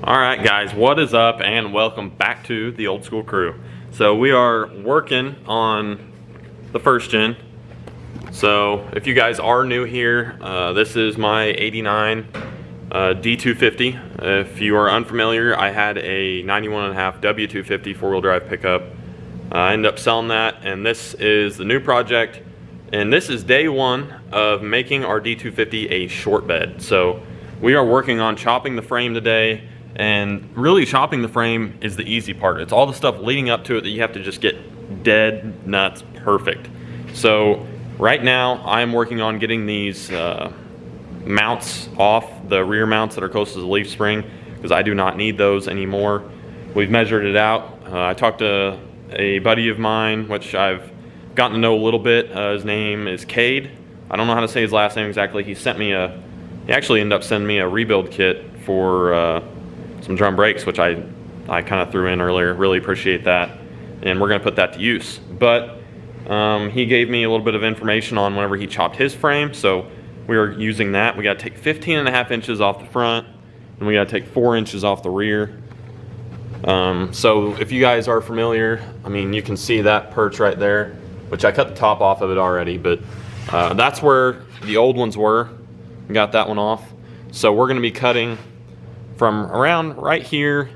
Alright guys, what is up and welcome back to the Old School Crew. So we are working on the first gen. So if you guys are new here, this is my 89 D250. If you are unfamiliar, I had a 91.5 W250 four-wheel drive pickup. I ended up selling that, and this is the new project. And this is day one of making our D250 a short bed. So we are working on chopping the frame today. And really, chopping the frame is the easy part. It's all the stuff leading up to it that you have to just get dead nuts perfect. So right now I'm working on getting these mounts off, the rear mounts that are close to the leaf spring, because I do not need those anymore. We've measured it out. I talked to a buddy of mine, which I've gotten to know a little bit. His name is Cade. I don't know how to say his last name exactly. He actually ended up sending me a rebuild kit for some drum brakes, which I kind of threw in earlier. Really appreciate that, and we're going to put that to use. But he gave me a little bit of information on whenever he chopped his frame, so we are using that. We got to take 15.5 inches off the front, and we got to take 4 inches off the rear. So if you guys are familiar, I mean, you can see that perch right there, which I cut the top off of it already, but that's where the old ones were. We got that one off. So we're going to be cutting from around right here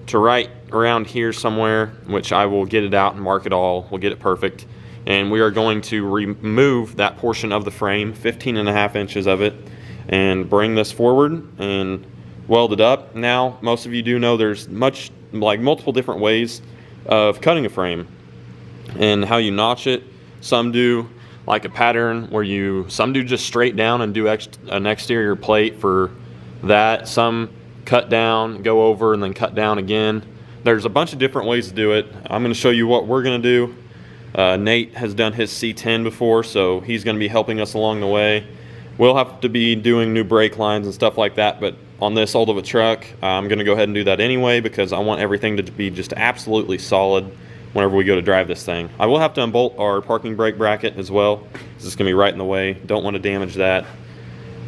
to right around here somewhere, which I will get it out and mark it all. We'll get it perfect. And we are going to remove that portion of the frame, 15.5 inches of it, and bring this forward and weld it up. Now, most of you do know there's multiple different ways of cutting a frame and how you notch it. Some do like a pattern where some do just straight down and do an exterior plate for that. Some cut down, go over, and then cut down again. There's a bunch of different ways to do it. I'm going to show you what we're going to do. Nate has done his C10 before, so he's going to be helping us along the way. We'll have to be doing new brake lines and stuff like that, but on this old of a truck, I'm going to go ahead and do that anyway because I want everything to be just absolutely solid whenever we go to drive this thing. I will have to unbolt our parking brake bracket as well. This is going to be right in the way. Don't want to damage that.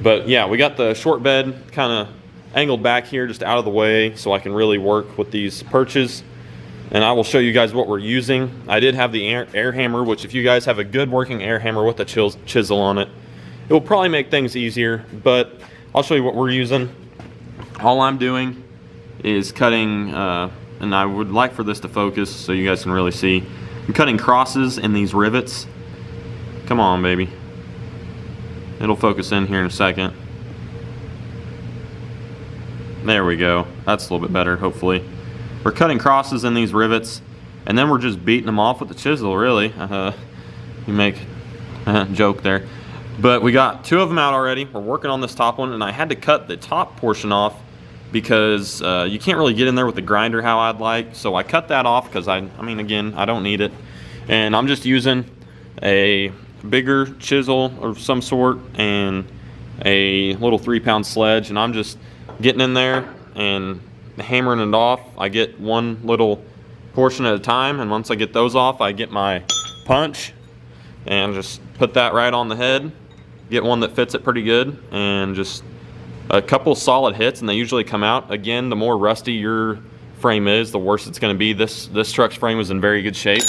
But yeah, we got the short bed kind of angled back here just out of the way so I can really work with these perches, and I will show you guys what we're using. I did have the air hammer, which if you guys have a good working air hammer with a chisel on it, it will probably make things easier, but I'll show you what we're using. All I'm doing is cutting, and I would like for this to focus so you guys can really see. I'm cutting crosses in these rivets. Come on, baby. It'll focus in here in a second. There we go. That's a little bit better, hopefully. We're cutting crosses in these rivets, and then we're just beating them off with the chisel, really. You make a joke there. But we got 2 of them out already. We're working on this top one, and I had to cut the top portion off because you can't really get in there with the grinder how I'd like. So I cut that off because, I mean, again, I don't need it. And I'm just using a bigger chisel of some sort and a little 3-pound sledge, and I'm just getting in there and hammering it off. I get one little portion at a time, and once I get those off, I get my punch and just put that right on the head, get one that fits it pretty good, and just a couple solid hits, and they usually come out. Again, the more rusty your frame is, the worse it's going to be. This truck's frame was in very good shape,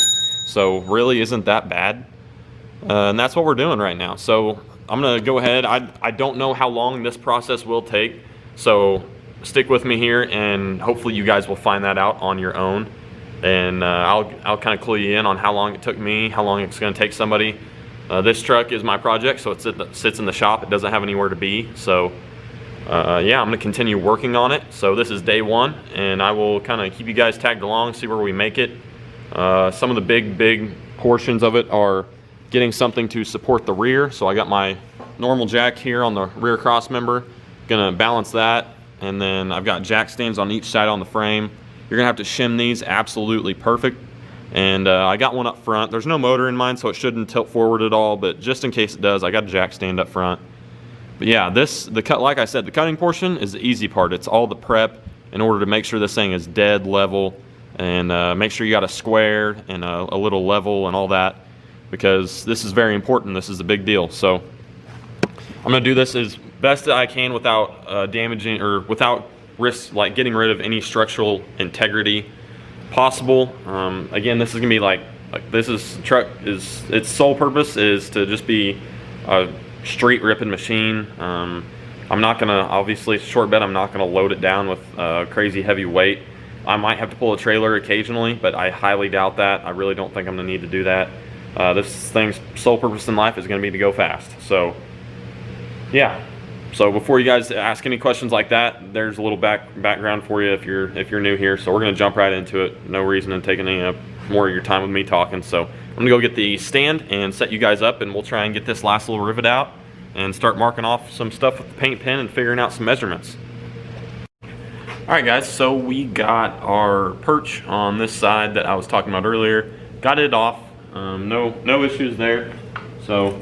so really isn't that bad. And that's what we're doing right now. So I'm going to go ahead. I don't know how long this process will take, so stick with me here, and hopefully you guys will find that out on your own. And I'll kind of clue you in on how long it took me, how long it's going to take somebody. This truck is my project, so it sits in the shop. It doesn't have anywhere to be. So yeah, I'm going to continue working on it. So this is day one, and I will kind of keep you guys tagged along, see where we make it. Some of the big portions of it are getting something to support the rear. So I got my normal jack here on the rear cross member. Gonna balance that, and then I've got jack stands on each side on the frame. You're gonna have to shim these absolutely perfect, and I got one up front. There's no motor in mine, so it shouldn't tilt forward at all, but just in case it does, I got a jack stand up front. But yeah, like I said, the cutting portion is the easy part. It's all the prep in order to make sure this thing is dead level, and make sure you got a square and a little level and all that, because this is very important. This is a big deal. So I'm gonna do this as best that I can without damaging or without risk like getting rid of any structural integrity possible. Again, this is gonna be like this truck is, its sole purpose is to just be a street ripping machine. I'm not gonna, obviously it's a short bed, I'm not gonna load it down with crazy heavy weight. I might have to pull a trailer occasionally, but I highly doubt that. I really don't think I'm gonna need to do that. This thing's sole purpose in life is gonna be to go fast. So yeah. So before you guys ask any questions like that, there's a little background for you if you're new here. So we're gonna jump right into it. No reason in taking any more of your time with me talking. So I'm gonna go get the stand and set you guys up, and we'll try and get this last little rivet out and start marking off some stuff with the paint pen and figuring out some measurements. Alright guys, so we got our perch on this side that I was talking about earlier. Got it off, no issues there. So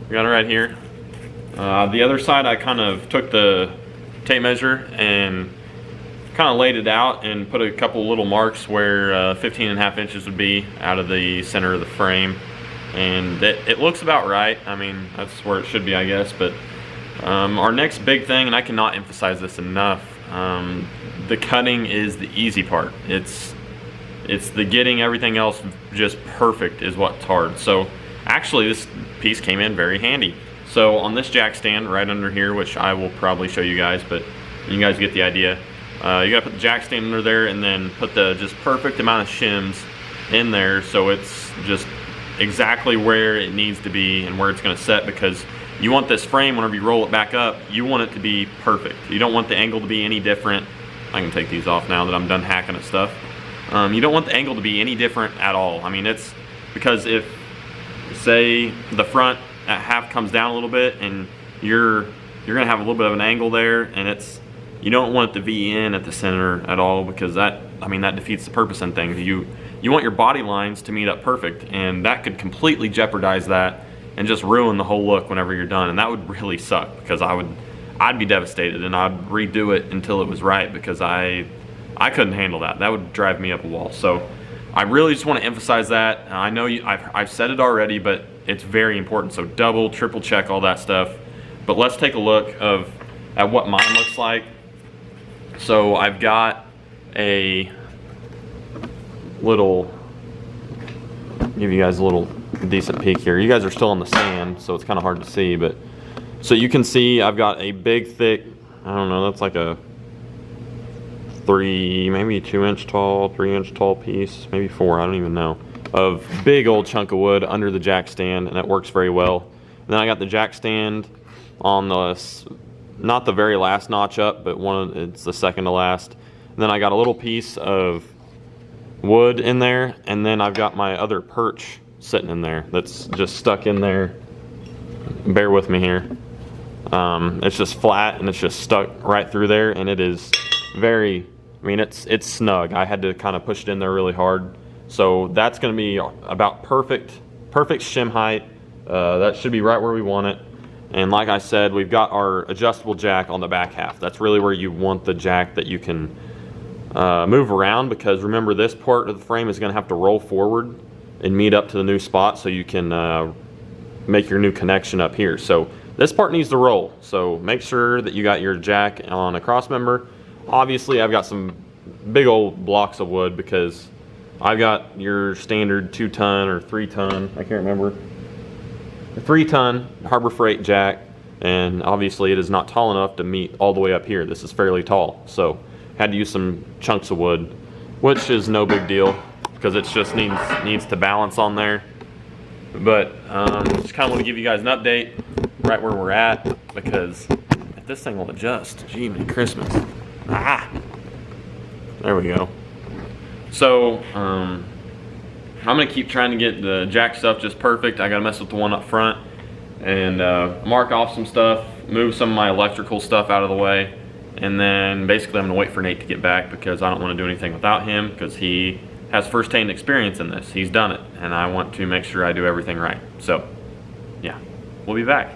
we got it right here. The other side, I kind of took the tape measure and kind of laid it out and put a couple little marks where 15.5 inches would be out of the center of the frame. And it looks about right. I mean, that's where it should be, I guess. But our next big thing, and I cannot emphasize this enough, the cutting is the easy part. It's the getting everything else just perfect is what's hard. So actually this piece came in very handy. So on this jack stand right under here, which I will probably show you guys, but you guys get the idea. You gotta put the jack stand under there and then put the just perfect amount of shims in there so it's just exactly where it needs to be and where it's going to set, because you want this frame, whenever you roll it back up, you want it to be perfect. You don't want the angle to be any different. I can take these off now that I'm done hacking at stuff. You don't want the angle to be any different at all. I mean, it's because if, say, the front at half comes down a little bit and you're going to have a little bit of an angle there, and you don't want it to V in at the center at all, because that defeats the purpose in things. You want your body lines to meet up perfect, and that could completely jeopardize that and just ruin the whole look whenever you're done, and that would really suck, because I'd be devastated and I'd redo it until it was right, because I couldn't handle that. That would drive me up a wall. So I really just want to emphasize that. I know I've said it already, but it's very important. So double, triple check all that stuff. But let's take a look at what mine looks like. So I've got a little, give you guys a little decent peek here. You guys are still on the sand, so it's kind of hard to see, but so you can see I've got a big, thick, I don't know, that's like a 3 inch tall, 3 inch tall piece, maybe 4, I don't even know, of big old chunk of wood under the jack stand, and it works very well. And then I got the jack stand on the, not the very last notch up, but it's the second to last. And then I got a little piece of wood in there, and then I've got my other perch sitting in there that's just stuck in there. Bear with me here. It's just flat and it's just stuck right through there, and it is very, I mean, it's snug. I had to kind of push it in there really hard. So that's going to be about perfect shim height. That should be right where we want it. And like I said, we've got our adjustable jack on the back half. That's really where you want the jack that you can move around, because remember, this part of the frame is going to have to roll forward and meet up to the new spot so you can make your new connection up here. So this part needs to roll, so make sure that you got your jack on a cross member. Obviously I've got some big old blocks of wood, because I've got your standard 2-ton or 3-ton, I can't remember, a 3-ton Harbor Freight jack, and obviously it is not tall enough to meet all the way up here. This is fairly tall, so had to use some chunks of wood, which is no big deal because it just needs to balance on there. But just kind of want to give you guys an update right where we're at, because if this thing will adjust, gee, man, Christmas. There we go. So I'm gonna keep trying to get the jack stuff just perfect. I gotta mess with the one up front and mark off some stuff, move some of my electrical stuff out of the way, and then basically I'm gonna wait for Nate to get back, because I don't want to do anything without him, because he has first-hand experience in this. He's done it, and I want to make sure I do everything right. So yeah, we'll be back.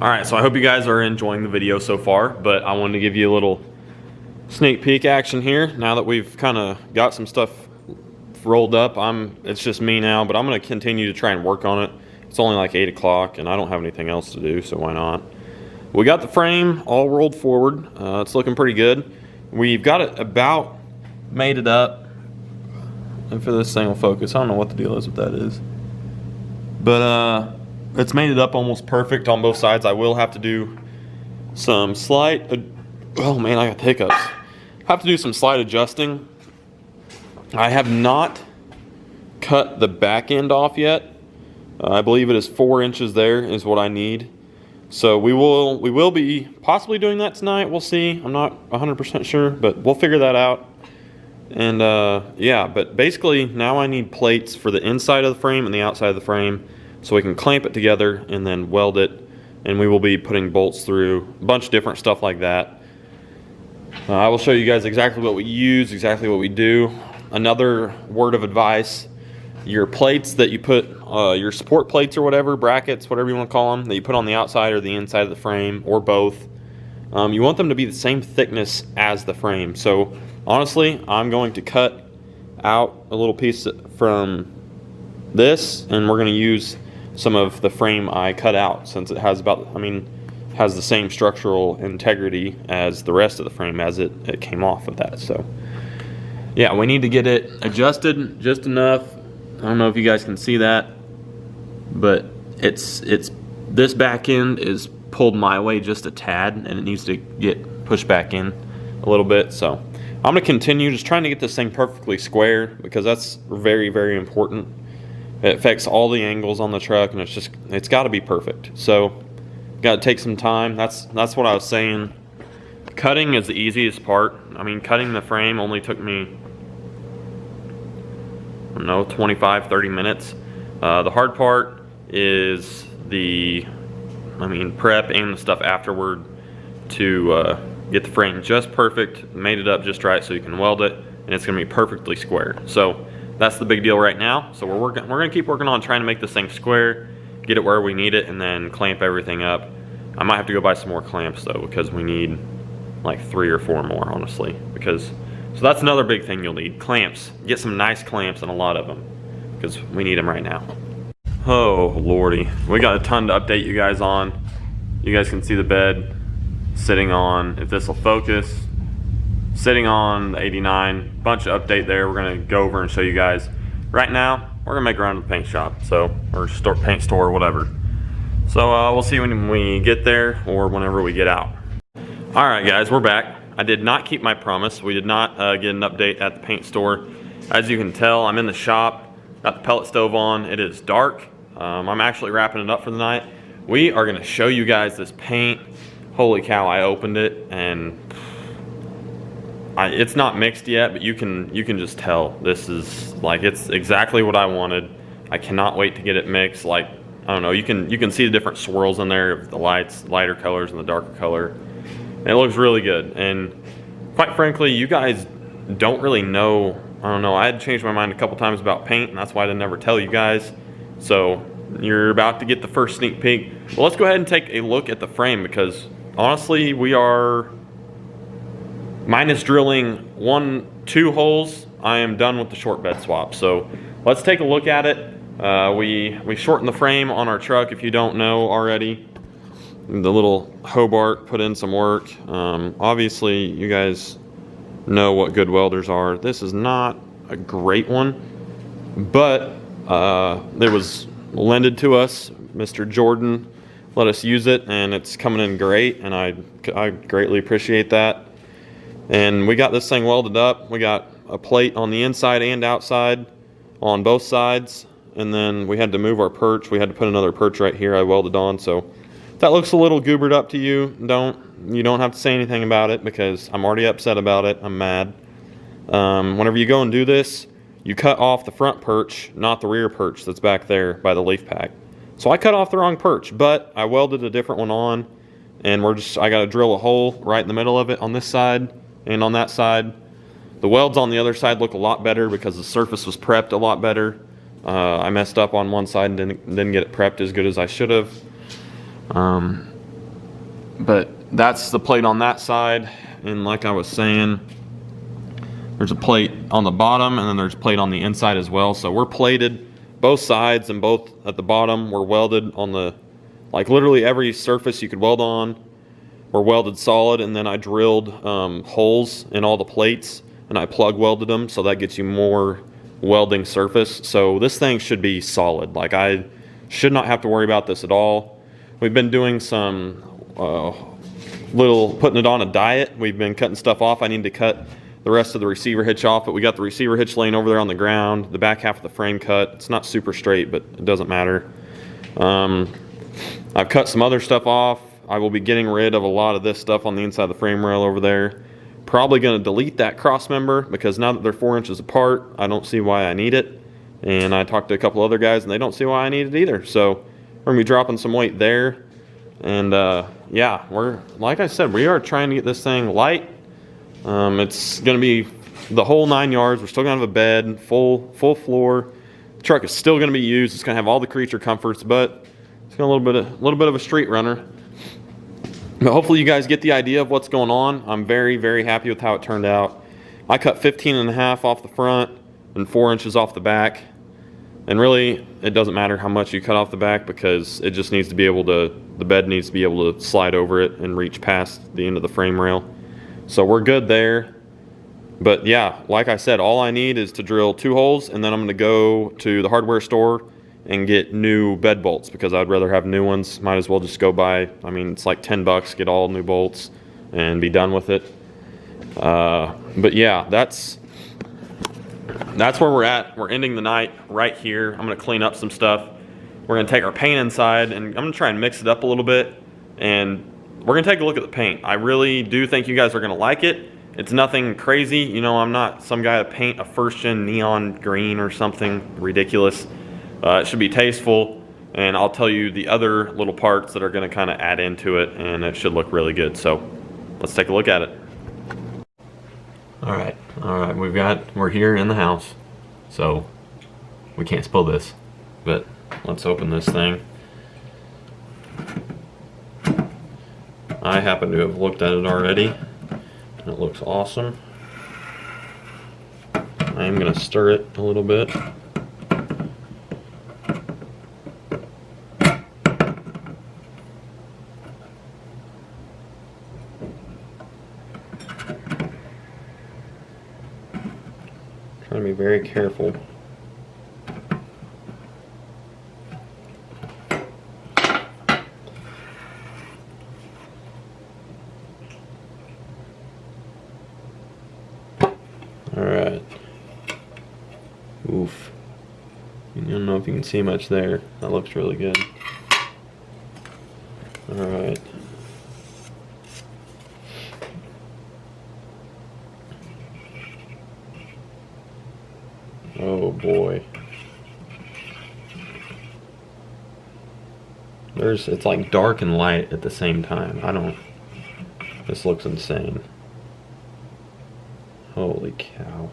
Alright, so I hope you guys are enjoying the video so far, but I wanted to give you a little sneak peek action here. Now that we've kind of got some stuff rolled up, it's just me now, but I'm going to continue to try and work on it. It's only like 8 o'clock and I don't have anything else to do, so why not? We got the frame all rolled forward. It's looking pretty good. We've got it about made it up. And for this thing will focus, I don't know what the deal is with that is. But it's made it up almost perfect on both sides. I will have to do some slight, oh man, I got hiccups. Have to do some slight adjusting. I have not cut the back end off yet. I believe it is 4 inches there is what I need. So we will be possibly doing that tonight. We'll see. I'm not 100% sure, but we'll figure that out. And yeah, but basically now I need plates for the inside of the frame and the outside of the frame so we can clamp it together and then weld it. And we will be putting bolts through a bunch of different stuff like that. I will show you guys exactly what we use, exactly what we do. Another word of advice, your plates that you put, your support plates or whatever, brackets, whatever you want to call them, that you put on the outside or the inside of the frame, or both, you want them to be the same thickness as the frame. So honestly, I'm going to cut out a little piece from this, and we're going to use some of the frame I cut out, since it has about, has the same structural integrity as the rest of the frame as it came off of that. So yeah, we need to get it adjusted just enough. I don't know if you guys can see that, but it's this back end is pulled my way just a tad, and it needs to get pushed back in a little bit. So I'm going to continue just trying to get this thing perfectly square, because that's very, very important. It affects all the angles on the truck, and it's got to be perfect. So got to take some time. That's what I was saying. Cutting is the easiest part. Cutting the frame only took me, I don't know, 25-30 minutes. The hard part is the prep and the stuff afterward to get the frame just perfect, made it up just right so you can weld it, and it's going to be perfectly square. So that's the big deal right now. So we're going to keep working on trying to make this thing square, get it where we need it, and then clamp everything up. I might have to go buy some more clamps though, because we need like 3 or 4 more, honestly. So that's another big thing you'll need, clamps. Get some nice clamps, and a lot of them, because we need them right now. Oh lordy, we got a ton to update you guys on. You guys can see the bed sitting on, if this will focus, sitting on the 89. Bunch of update there. We're gonna go over and show you guys. Right now, we're gonna make a run to the paint shop, or paint store or whatever. So we'll see when we get there, or whenever we get out. All right guys, we're back. I did not keep my promise. We did not get an update at the paint store. As you can tell, I'm in the shop, got the pellet stove on. It is dark. I'm actually wrapping it up for the night. We are gonna show you guys this paint. Holy cow, I opened it and it's not mixed yet, but you can just tell this is it's exactly what I wanted. I cannot wait to get it mixed. I don't know, you can see the different swirls in there of the lighter colors and the darker color. And it looks really good. And quite frankly, you guys don't really know. I don't know, I had changed my mind a couple times about paint, and that's why I didn't ever tell you guys. So you're about to get the first sneak peek. Well, let's go ahead and take a look at the frame, because honestly, we are minus drilling 2 holes. I am done with the short bed swap. So let's take a look at it. We shortened the frame on our truck, if you don't know already. The little Hobart put in some work. Obviously, you guys know what good welders are. This is not a great one, but it was lended to us. Mr. Jordan let us use it, and it's coming in great, and I greatly appreciate that. And we got this thing welded up. We got a plate on the inside and outside on both sides, and then we had to move our perch. We had to put another perch right here I welded on. So if that looks a little goobered up to you, you don't have to say anything about it, because I'm already upset about it. I'm mad. Whenever you go and do this, you cut off the front perch, not the rear perch that's back there by the leaf pack. So I cut off the wrong perch, but I welded a different one on, and I got to drill a hole right in the middle of it on this side and on that side. The welds on the other side look a lot better because the surface was prepped a lot better. I messed up on one side and didn't get it prepped as good as I should have. But that's the plate on that side, and like I was saying, there's a plate on the bottom and then there's a plate on the inside as well. So we're plated both sides, and both at the bottom we're welded on the, like literally every surface you could weld on, we're welded solid. And then I drilled holes in all the plates and I plug welded them, so that gets you more welding surface. So this thing should be solid. Like, I should not have to worry about this at all. We've been doing some putting it on a diet. We've been cutting stuff off. I need to cut the rest of the receiver hitch off, but we got the receiver hitch laying over there on the ground, the back half of the frame cut. It's not super straight, but it doesn't matter. I've cut some other stuff off. I will be getting rid of a lot of this stuff on the inside of the frame rail over there. Probably going to delete that cross member, because now that they're 4 inches apart, I don't see why I need it. And I talked to a couple other guys and they don't see why I need it either. So we're going to be dropping some weight there. And yeah, like I said, we are trying to get this thing light. It's going to be the whole 9 yards. We're still going to have a bed, full floor. The truck is still going to be used. It's going to have all the creature comforts, but it's got a little bit of a street runner. But hopefully you guys get the idea of what's going on. I'm very, very happy with how it turned out. I cut 15.5 off the front and 4 inches off the back. And really, it doesn't matter how much you cut off the back, because it just needs to be able to, the bed needs to be able to slide over it and reach past the end of the frame rail. So we're good there. But yeah, like I said, all I need is to drill 2 holes, and then I'm going to go to the hardware store and get new bed bolts, because I'd rather have new ones. Might as well just go buy, I mean, it's like $10, get all new bolts and be done with it. But yeah, that's where we're at. We're ending the night right here. I'm going to clean up some stuff. We're going to take our paint inside, and I'm going to try and mix it up a little bit, and we're going to take a look at the paint. I really do think you guys are going to like it. It's nothing crazy. You know, I'm not some guy to paint a first-gen neon green or something ridiculous. It should be tasteful, and I'll tell you the other little parts that are going to kind of add into it, and it should look really good. So let's take a look at it. All right, we're here in the house, so we can't spill this, but let's open this thing. I happen to have looked at it already, and it looks awesome. I am going to stir it a little bit. Trying to be very careful. Alright. Oof. I don't know if you can see much there. That looks really good. Alright. Oh boy. It's like dark and light at the same time. This looks insane. Holy cow.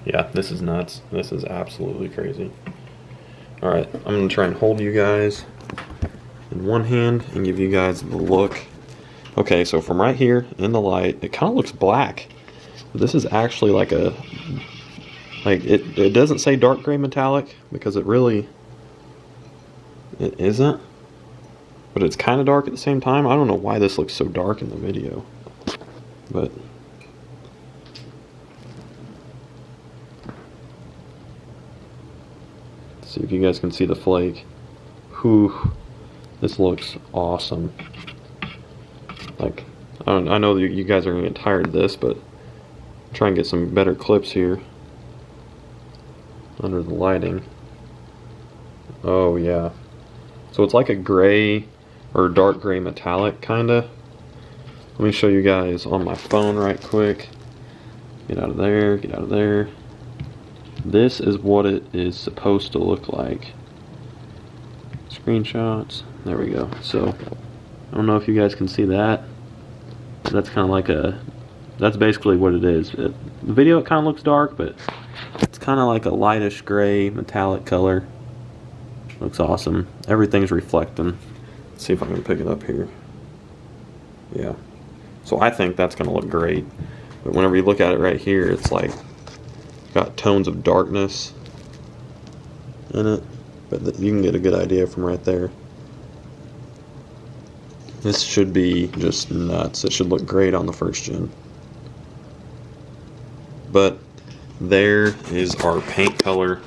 Yeah, this is nuts. This is absolutely crazy. Alright, I'm going to try and hold you guys in one hand and give you guys the look. Okay, so from right here in the light, it kind of looks black. This is actually like a, it doesn't say dark gray metallic, because it isn't. But it's kind of dark at the same time. I don't know why this looks so dark in the video. But see if you guys can see the flake. Whew, this looks awesome. Like, I know that you guys are gonna get tired of this, but try and get some better clips here under the lighting. Oh yeah, so it's like a gray or dark gray metallic kinda. Let me show you guys on my phone right quick. Get out of there, get out of there. this is what it is supposed to look like. Screenshots. There we go. So I don't know if you guys can see that. That's kind of like that's basically what it is. The video, it kind of looks dark, but it's kind of like a lightish gray metallic color. Looks awesome. Everything's reflecting. Let's see if I can pick it up here. Yeah. So I think that's going to look great. But whenever you look at it right here, it's like got tones of darkness in it. But you can get a good idea from right there. This should be just nuts. It should look great on the first gen. But there is our paint color.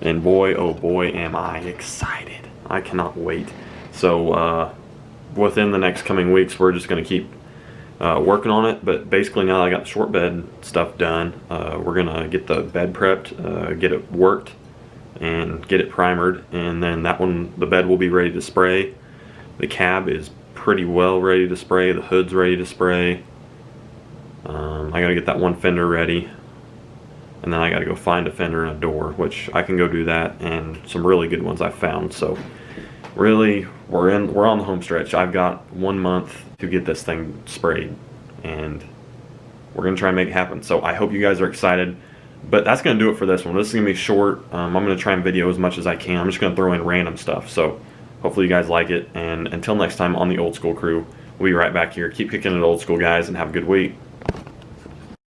And boy, oh boy, am I excited. I cannot wait. So within the next coming weeks, we're just going to keep working on it. But basically now that I got the short bed stuff done, we're going to get the bed prepped, get it worked, and get it primered. And then that one, the bed will be ready to spray. The cab is pretty well ready to spray. The hood's ready to spray. I got to get that one fender ready. And then I got to go find a fender and a door, which I can go do that, and some really good ones I found. So really, we're on the home stretch. I've got 1 month to get this thing sprayed, and we're gonna try and make it happen. So I hope you guys are excited. But that's gonna do it for this one. This is gonna be short. I'm gonna try and video as much as I can. I'm just gonna throw in random stuff. So hopefully you guys like it. And until next time on the Old School Crew, we'll be right back here. Keep kicking it, old school guys, and have a good week.